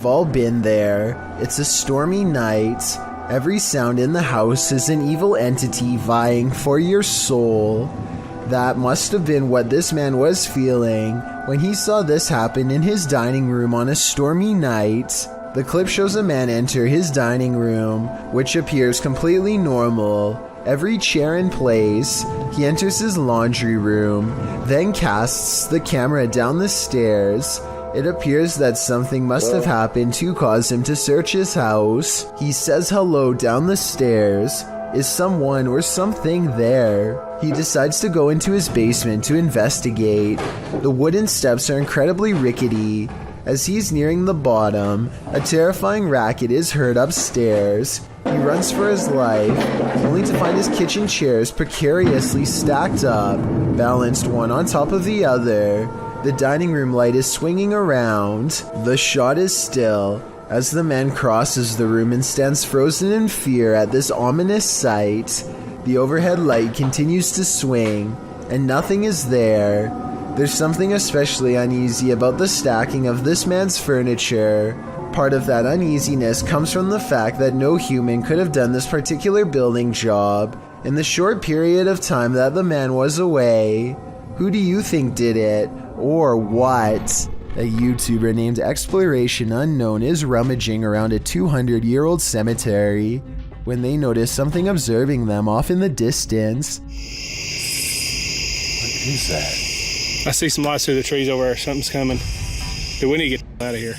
We've all been there. It's a stormy night. Every sound in the house is an evil entity vying for your soul. That must have been what this man was feeling when he saw this happen in his dining room on a stormy night. The clip shows a man enter his dining room, which appears completely normal. Every chair in place. He enters his laundry room, then casts the camera down the stairs. It appears that something must have happened to cause him to search his house. He says hello down the stairs. Is someone or something there? He decides to go into his basement to investigate. The wooden steps are incredibly rickety. As he's nearing the bottom, a terrifying racket is heard upstairs. He runs for his life, only to find his kitchen chairs precariously stacked up, balanced one on top of the other. The dining room light is swinging around. The shot is still as the man crosses the room and stands frozen in fear at this ominous sight. The overhead light continues to swing, and nothing is there. There's something especially uneasy about the stacking of this man's furniture. Part of that uneasiness comes from the fact that no human could have done this particular building job in the short period of time that the man was away. Who do you think did it? Or what? A YouTuber named Exploration Unknown is rummaging around a 200-year-old cemetery when they notice something observing them off in the distance. What is that? I see some lights through the trees over there. Something's coming. Dude, we need to get out of here.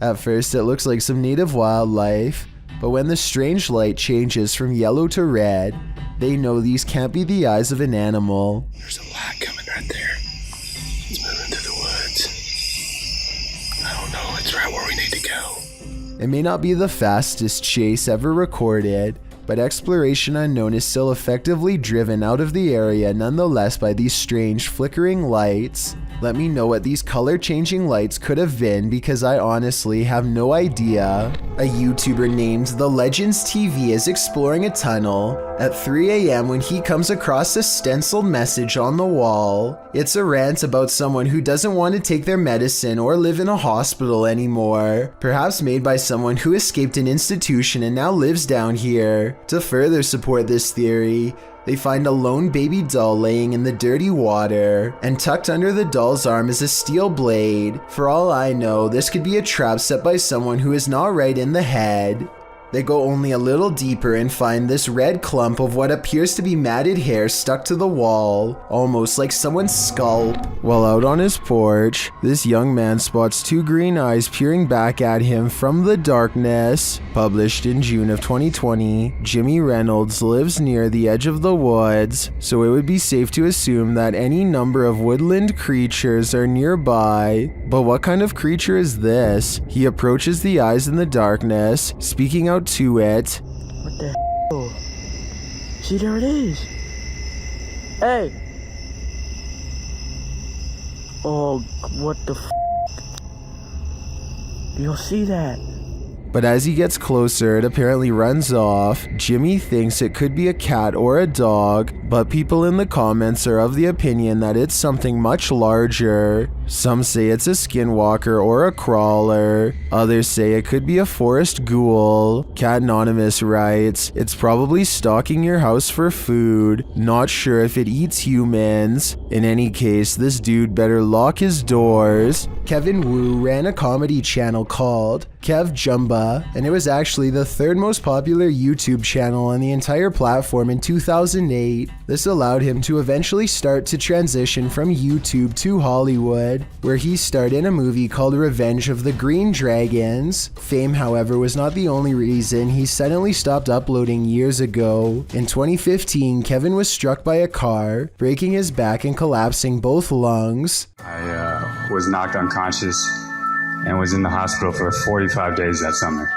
At first it looks like some native wildlife, but when the strange light changes from yellow to red, they know these can't be the eyes of an animal. There's a light coming right there. It's moving through the woods. I don't know, it's right where we need to go. It may not be the fastest chase ever recorded, but Exploration Unknown is still effectively driven out of the area nonetheless by these strange flickering lights. Let me know what these color-changing lights could have been, because I honestly have no idea. A YouTuber named The Legends TV is exploring a tunnel at 3 a.m. when he comes across a stenciled message on the wall. It's a rant about someone who doesn't want to take their medicine or live in a hospital anymore, perhaps made by someone who escaped an institution and now lives down here. To further support this theory, they find a lone baby doll laying in the dirty water, and tucked under the doll's arm is a steel blade. For all I know, this could be a trap set by someone who is not right in the head. They go only a little deeper and find this red clump of what appears to be matted hair stuck to the wall, almost like someone's scalp. While out on his porch, this young man spots two green eyes peering back at him from the darkness. Published in June of 2020, Jimmy Reynolds lives near the edge of the woods, so it would be safe to assume that any number of woodland creatures are nearby. But what kind of creature is this? He approaches the eyes in the darkness, speaking out to it. What the hell? See, there it is. Hey. Oh, what the f? You'll see that. But as he gets closer, it apparently runs off. Jimmy thinks it could be a cat or a dog, but people in the comments are of the opinion that it's something much larger. Some say it's a skinwalker or a crawler. Others say it could be a forest ghoul. Cat Anonymous writes, "It's probably stalking your house for food. Not sure if it eats humans. In any case, this dude better lock his doors." Kevin Wu ran a comedy channel called KevJumba, and it was actually the third most popular YouTube channel on the entire platform in 2008. This allowed him to eventually start to transition from YouTube to Hollywood, where he starred in a movie called Revenge of the Green Dragons. Fame, however, was not the only reason he suddenly stopped uploading years ago. In 2015, Kevin was struck by a car, breaking his back and collapsing both lungs. I was knocked unconscious and was in the hospital for 45 days that summer.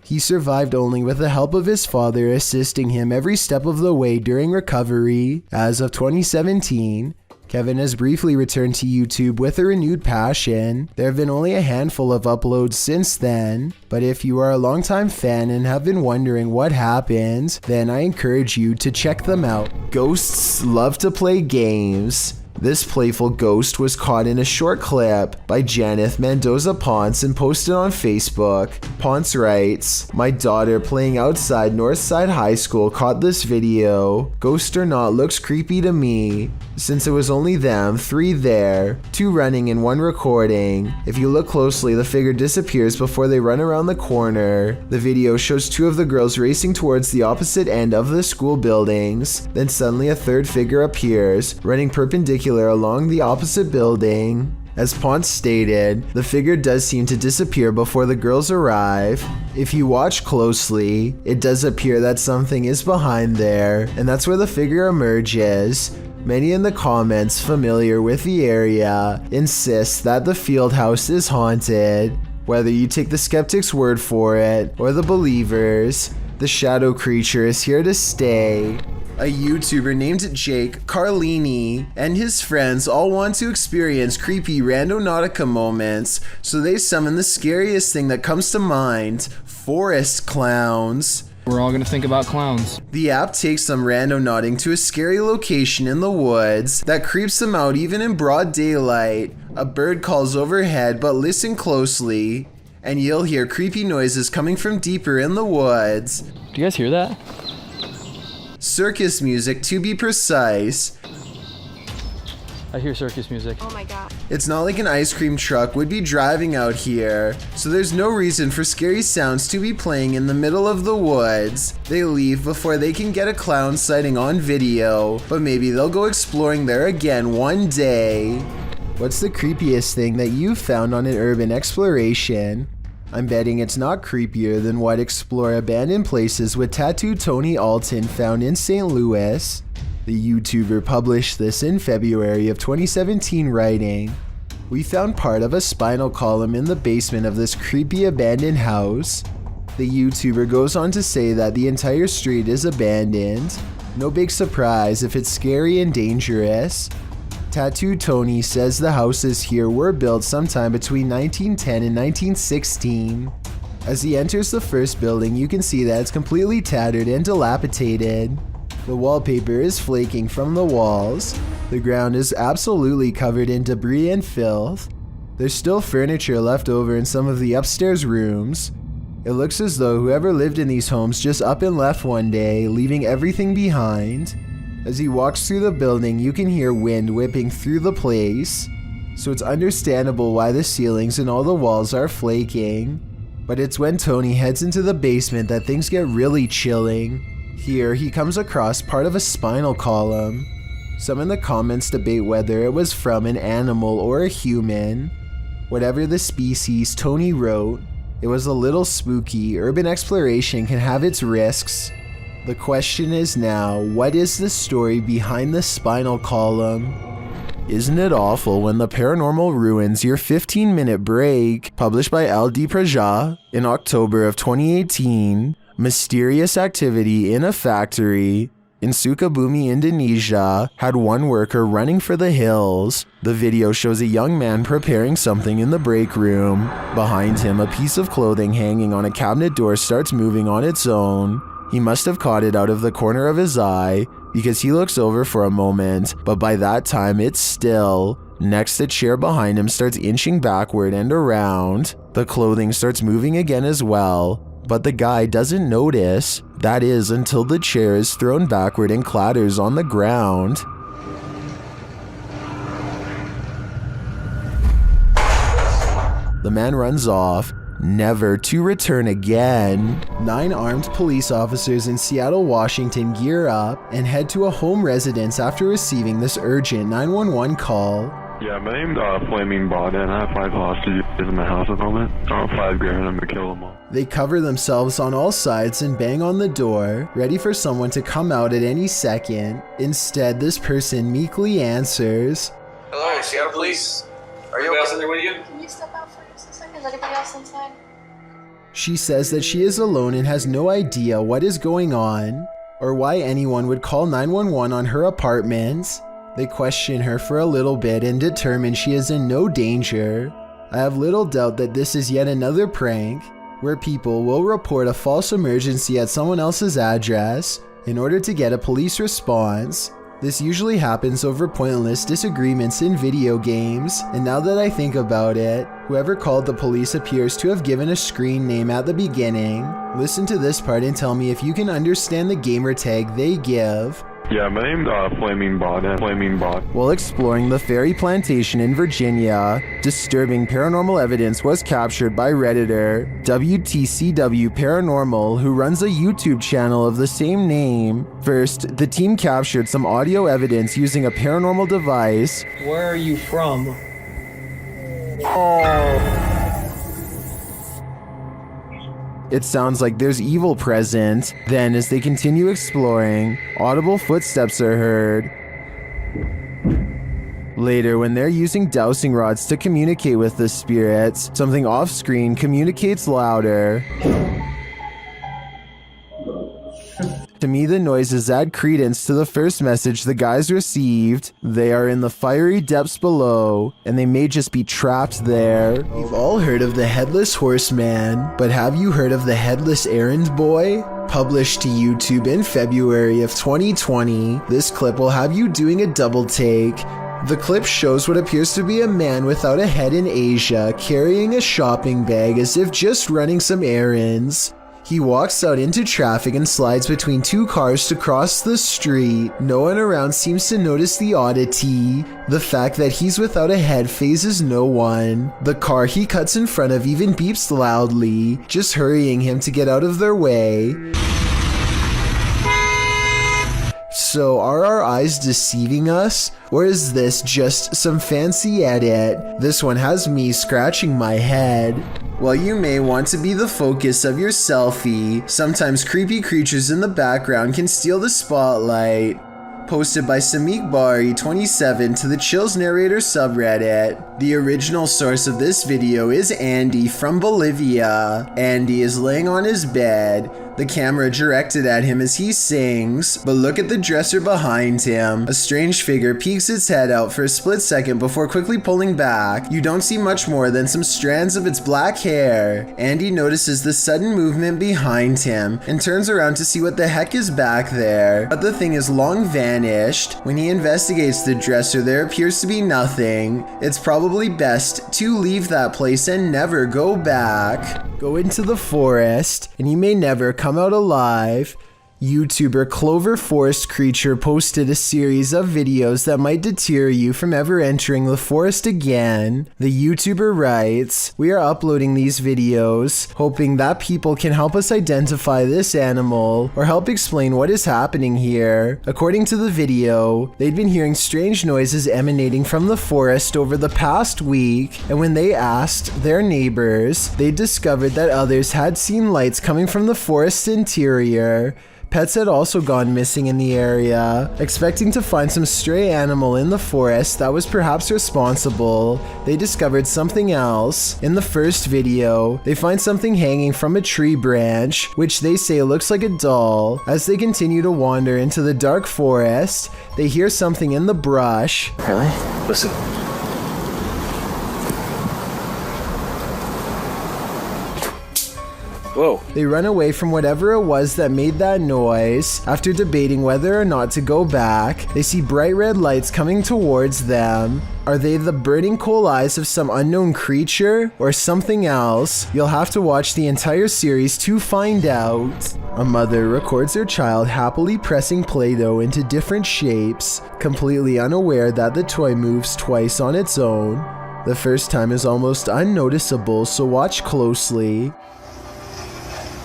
He survived only with the help of his father assisting him every step of the way during recovery. As of 2017, Kevin has briefly returned to YouTube with a renewed passion. There have been only a handful of uploads since then, but if you are a longtime fan and have been wondering what happened, then I encourage you to check them out. Ghosts love to play games. This playful ghost was caught in a short clip by Janeth Mendoza Ponce and posted on Facebook. Ponce writes, "My daughter playing outside Northside High School caught this video. Ghost or not, looks creepy to me. Since it was only them, 3 there, 2 running and 1 recording. If you look closely, the figure disappears before they run around the corner. The video shows 2 of the girls racing towards the opposite end of the school buildings. Then suddenly a 3rd figure appears, running perpendicular along the opposite building." As Ponce stated, the figure does seem to disappear before the girls arrive. If you watch closely, it does appear that something is behind there, and that's where the figure emerges. Many in the comments familiar with the area insist that the field house is haunted. Whether you take the skeptic's word for it or the believers, the shadow creature is here to stay. A YouTuber named Jake Carlini and his friends all want to experience creepy randonautica moments, so they summon the scariest thing that comes to mind: forest clowns. We're all gonna think about clowns. The app takes them randonauting to a scary location in the woods that creeps them out even in broad daylight. A bird calls overhead, but listen closely and you'll hear creepy noises coming from deeper in the woods. Do you guys hear that? Circus music, to be precise. I hear circus music. Oh my god. It's not like an ice cream truck would be driving out here, so there's no reason for scary sounds to be playing in the middle of the woods. They leave before they can get a clown sighting on video, but maybe they'll go exploring there again one day. What's the creepiest thing that you found on an urban exploration? I'm betting it's not creepier than what Explore Abandoned Places with Tattoo Tony Alton found in St. Louis. The YouTuber published this in February of 2017, writing, "We found part of a spinal column in the basement of this creepy abandoned house." The YouTuber goes on to say that the entire street is abandoned. No big surprise if it's scary and dangerous. Tattoo Tony says the houses here were built sometime between 1910 and 1916. As he enters the first building, you can see that it's completely tattered and dilapidated. The wallpaper is flaking from the walls. The ground is absolutely covered in debris and filth. There's still furniture left over in some of the upstairs rooms. It looks as though whoever lived in these homes just up and left one day, leaving everything behind. As he walks through the building, you can hear wind whipping through the place, so it's understandable why the ceilings and all the walls are flaking. But it's when Tony heads into the basement that things get really chilling. Here, he comes across part of a spinal column. Some in the comments debate whether it was from an animal or a human. Whatever the species, Tony wrote, "It was a little spooky. Urban exploration can have its risks." The question is now, what is the story behind the spinal column? Isn't it awful when the paranormal ruins your 15-minute break? Published by LD Praja in October of 2018. Mysterious activity in a factory in Sukabumi, Indonesia, had one worker running for the hills. The video shows a young man preparing something in the break room. Behind him, a piece of clothing hanging on a cabinet door starts moving on its own. He must have caught it out of the corner of his eye because he looks over for a moment, but by that time it's still. Next, the chair behind him starts inching backward and around. The clothing starts moving again as well, but the guy doesn't notice. That is, until the chair is thrown backward and clatters on the ground. The man runs off, never to return again. 9 armed police officers in Seattle, Washington gear up and head to a home residence after receiving this urgent 911 call. Yeah, my name's Flaming Bada, and I have 5 hostages in my house at the moment. I want $5,000, I'm gonna kill them all. They cover themselves on all sides and bang on the door, ready for someone to come out at any second. Instead, this person meekly answers, "Hello, Seattle Police. Are you else in there with you?" Can you step out for just a second? Is anybody else inside? She says that she is alone and has no idea what is going on, or why anyone would call 911 on her apartment. They question her for a little bit and determine she is in no danger. I have little doubt that this is yet another prank, where people will report a false emergency at someone else's address in order to get a police response. This usually happens over pointless disagreements in video games, and now that I think about it, whoever called the police appears to have given a screen name at the beginning. Listen to this part and tell me if you can understand the gamer tag they give. Yeah, my name's Flaming Bot. While exploring the Fairy Plantation in Virginia, disturbing paranormal evidence was captured by Redditor WTCW Paranormal, who runs a YouTube channel of the same name. First, the team captured some audio evidence using a paranormal device. Where are you from? It sounds like there's evil present. Then, as they continue exploring, audible footsteps are heard. Later, when they're using dowsing rods to communicate with the spirits, something off-screen communicates louder. To me, the noises add credence to the first message the guys received. They are in the fiery depths below, and they may just be trapped there. You've all heard of the Headless Horseman, but have you heard of the Headless Errand Boy? Published to YouTube in February of 2020, this clip will have you doing a double take. The clip shows what appears to be a man without a head in Asia, carrying a shopping bag as if just running some errands. He walks out into traffic and slides between two cars to cross the street. No one around seems to notice the oddity. The fact that he's without a head phases no one. The car he cuts in front of even beeps loudly, just hurrying him to get out of their way. So are our eyes deceiving us? Or is this just some fancy edit? This one has me scratching my head. While you may want to be the focus of your selfie, sometimes creepy creatures in the background can steal the spotlight. Posted by Samik Bari 27 to the Chills Narrator subreddit. The original source of this video is Andy from Bolivia. Andy is laying on his bed, the camera directed at him as he sings, but look at the dresser behind him. A strange figure peeks its head out for a split second before quickly pulling back. You don't see much more than some strands of its black hair. Andy notices the sudden movement behind him and turns around to see what the heck is back there, but the thing is long vanished. When he investigates the dresser, there appears to be nothing. It's probably best to leave that place and never go back. Go into the forest, and you may never come out alive. YouTuber Clover Forest Creature posted a series of videos that might deter you from ever entering the forest again. The YouTuber writes, "We are uploading these videos, hoping that people can help us identify this animal or help explain what is happening here." According to the video, they'd been hearing strange noises emanating from the forest over the past week, and when they asked their neighbors, they discovered that others had seen lights coming from the forest's interior. Pets had also gone missing in the area. Expecting to find some stray animal in the forest that was perhaps responsible, they discovered something else. In the first video, they find something hanging from a tree branch, which they say looks like a doll. As they continue to wander into the dark forest, they hear something in the brush. Really? Listen. Whoa. They run away from whatever it was that made that noise. After debating whether or not to go back, they see bright red lights coming towards them. Are they the burning coal eyes of some unknown creature or something else? You'll have to watch the entire series to find out. A mother records her child happily pressing Play-Doh into different shapes, completely unaware that the toy moves twice on its own. The first time is almost unnoticeable, so watch closely.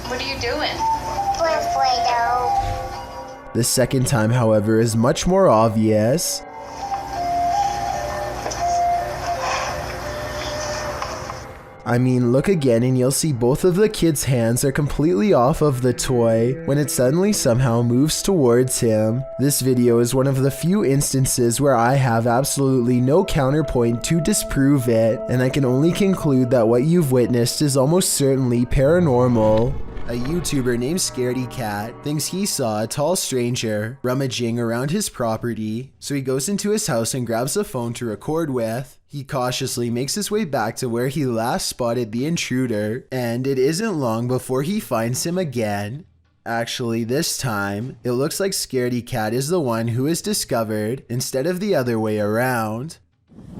What are you doing? Playing Play-Doh. The second time, however, is much more obvious. I mean, look again and you'll see both of the kids' hands are completely off of the toy when it suddenly somehow moves towards him. This video is one of the few instances where I have absolutely no counterpoint to disprove it, and I can only conclude that what you've witnessed is almost certainly paranormal. A YouTuber named Scaredy Cat thinks he saw a tall stranger rummaging around his property, so he goes into his house and grabs a phone to record with. He cautiously makes his way back to where he last spotted the intruder, and it isn't long before he finds him again. Actually, this time, it looks like Scaredy Cat is the one who is discovered instead of the other way around.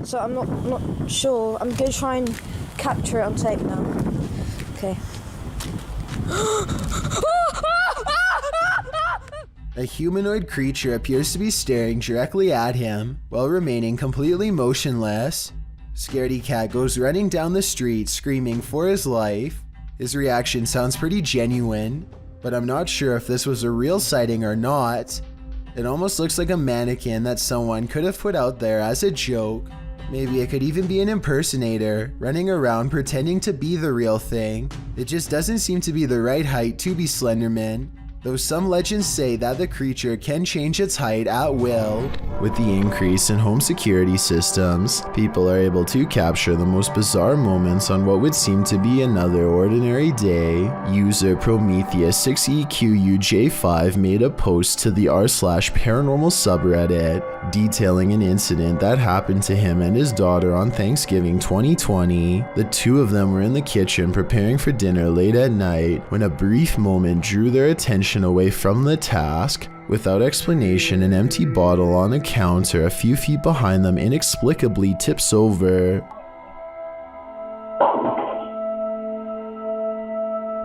So I'm not sure. I'm going to try and capture it on tape now. Okay. A humanoid creature appears to be staring directly at him while remaining completely motionless. Scaredy Cat goes running down the street screaming for his life. His reaction sounds pretty genuine, but I'm not sure if this was a real sighting or not. It almost looks like a mannequin that someone could have put out there as a joke. Maybe it could even be an impersonator running around pretending to be the real thing. It just doesn't seem to be the right height to be Slenderman, though some legends say that the creature can change its height at will. With the increase in home security systems, people are able to capture the most bizarre moments on what would seem to be another ordinary day. User Prometheus6EQUJ5 made a post to the r/paranormal subreddit detailing an incident that happened to him and his daughter on Thanksgiving 2020. The two of them were in the kitchen preparing for dinner late at night when a brief moment drew their attention away from the task. Without explanation, an empty bottle on a counter a few feet behind them inexplicably tips over.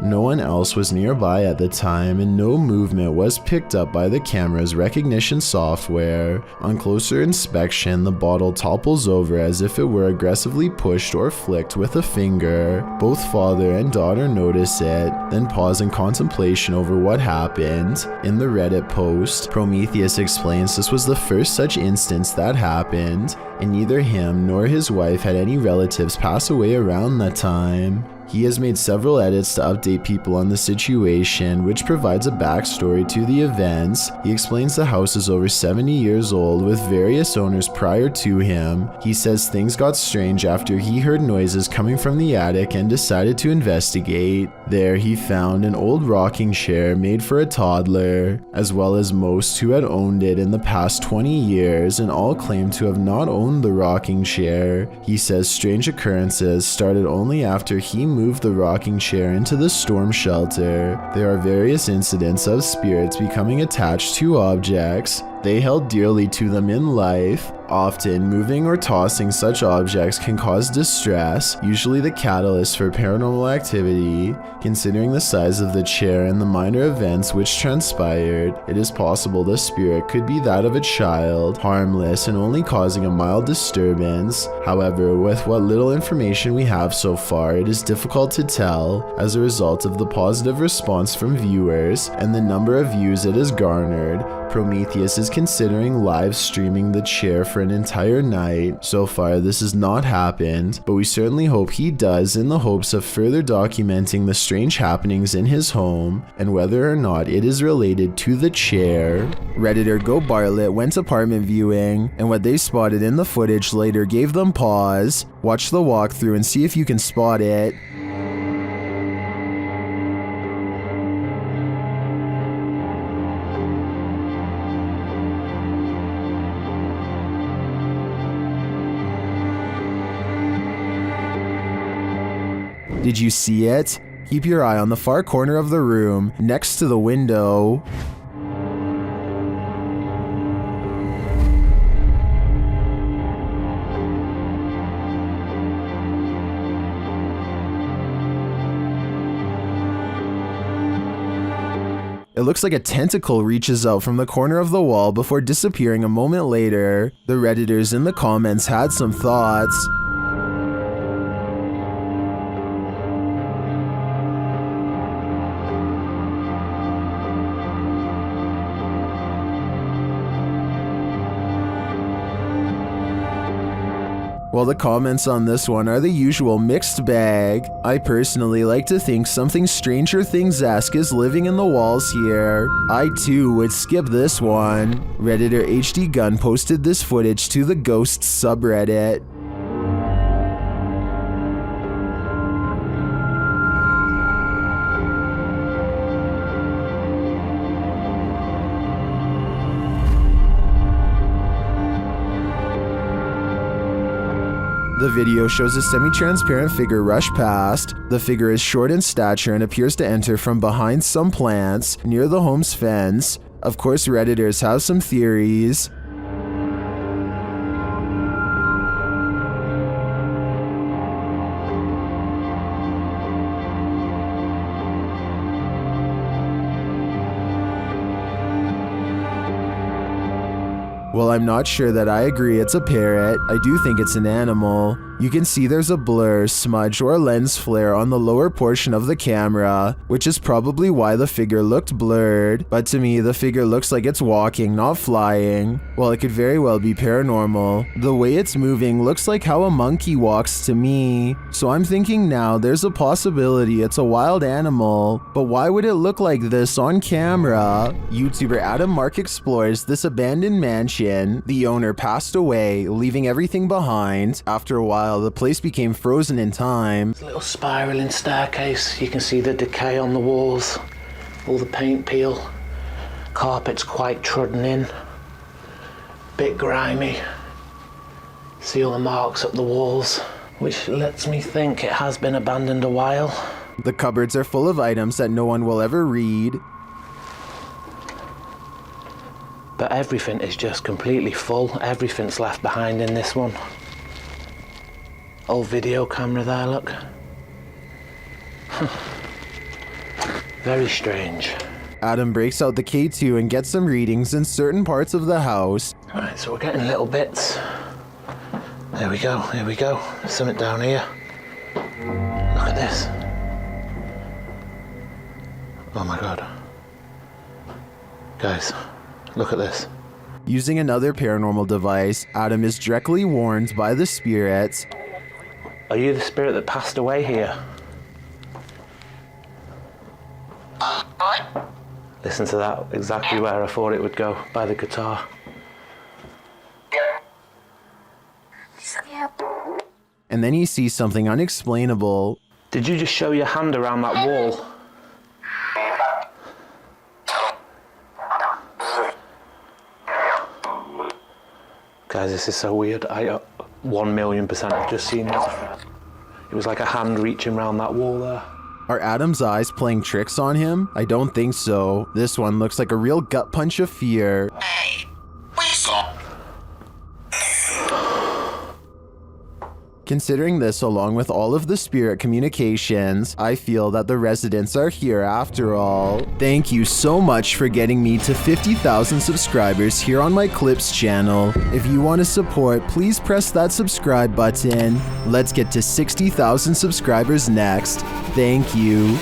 No one else was nearby at the time, and no movement was picked up by the camera's recognition software. On closer inspection, the bottle topples over as if it were aggressively pushed or flicked with a finger. Both father and daughter notice it, then pause in contemplation over what happened. In the Reddit post, Prometheus explains this was the first such instance that happened, and neither him nor his wife had any relatives pass away around that time. He has made several edits to update people on the situation, which provides a backstory to the events. He explains the house is over 70 years old with various owners prior to him. He says things got strange after he heard noises coming from the attic and decided to investigate. There he found an old rocking chair made for a toddler, as well as most who had owned it in the past 20 years, and all claimed to have not owned the rocking chair. He says strange occurrences started only after he moved the rocking chair into the storm shelter. There are various incidents of spirits becoming attached to objects they held dearly to them in life. Often, moving or tossing such objects can cause distress, usually the catalyst for paranormal activity. Considering the size of the chair and the minor events which transpired, it is possible the spirit could be that of a child, harmless and only causing a mild disturbance. However, with what little information we have so far, it is difficult to tell as a result of the positive response from viewers and the number of views it has garnered. Prometheus is considering live streaming the chair for an entire night. So far, this has not happened, but we certainly hope he does in the hopes of further documenting the strange happenings in his home and whether or not it is related to the chair. Redditor Go Bartlett went apartment viewing, and what they spotted in the footage later gave them pause. Watch the walkthrough and see if you can spot it. Did you see it? Keep your eye on the far corner of the room, next to the window. It looks like a tentacle reaches out from the corner of the wall before disappearing a moment later. The Redditors in the comments had some thoughts. Well, the comments on this one are the usual mixed bag. I personally like to think something Stranger Things-esque is living in the walls here. I too would skip this one. Redditor HD Gun posted this footage to the Ghosts subreddit. The video shows a semi-transparent figure rush past. The figure is short in stature and appears to enter from behind some plants near the home's fence. Of course, Redditors have some theories. While I'm not sure that I agree it's a parrot, I do think it's an animal. You can see there's a blur, smudge, or lens flare on the lower portion of the camera, which is probably why the figure looked blurred, but to me the figure looks like it's walking, not flying. While it could very well be paranormal, the way it's moving looks like how a monkey walks to me, so I'm thinking now there's a possibility it's a wild animal, but why would it look like this on camera? YouTuber Adam Mark explores this abandoned mansion. The owner passed away, leaving everything behind. After a while, the place became frozen in time. There's a little spiraling staircase. You can see the decay on the walls, all the paint peel. Carpet's quite trodden in, bit grimy. See all the marks up the walls, which lets me think it has been abandoned a while. The cupboards are full of items that no one will ever read. But everything is just completely full. Everything's left behind in this one. Old video camera there, look. Very strange. Adam breaks out the K2 and gets some readings in certain parts of the house. Alright, so we're getting little bits. There we go, here we go. There's something down here. Look at this. Oh my god. Guys, look at this. Using another paranormal device, Adam is directly warned by the spirits. Are you the spirit that passed away here? Listen to that, exactly where I thought it would go, by the guitar. And then he sees something unexplainable. Did you just show your hand around that wall? Guys, this is so weird. I 1,000,000% have just seen that. It was like a hand reaching around that wall there. Are Adam's eyes playing tricks on him? I don't think so. This one looks like a real gut punch of fear. Considering this along with all of the spirit communications, I feel that the residents are here after all. Thank you so much for getting me to 50,000 subscribers here on my Clips channel. If you want to support, please press that subscribe button. Let's get to 60,000 subscribers next. Thank you.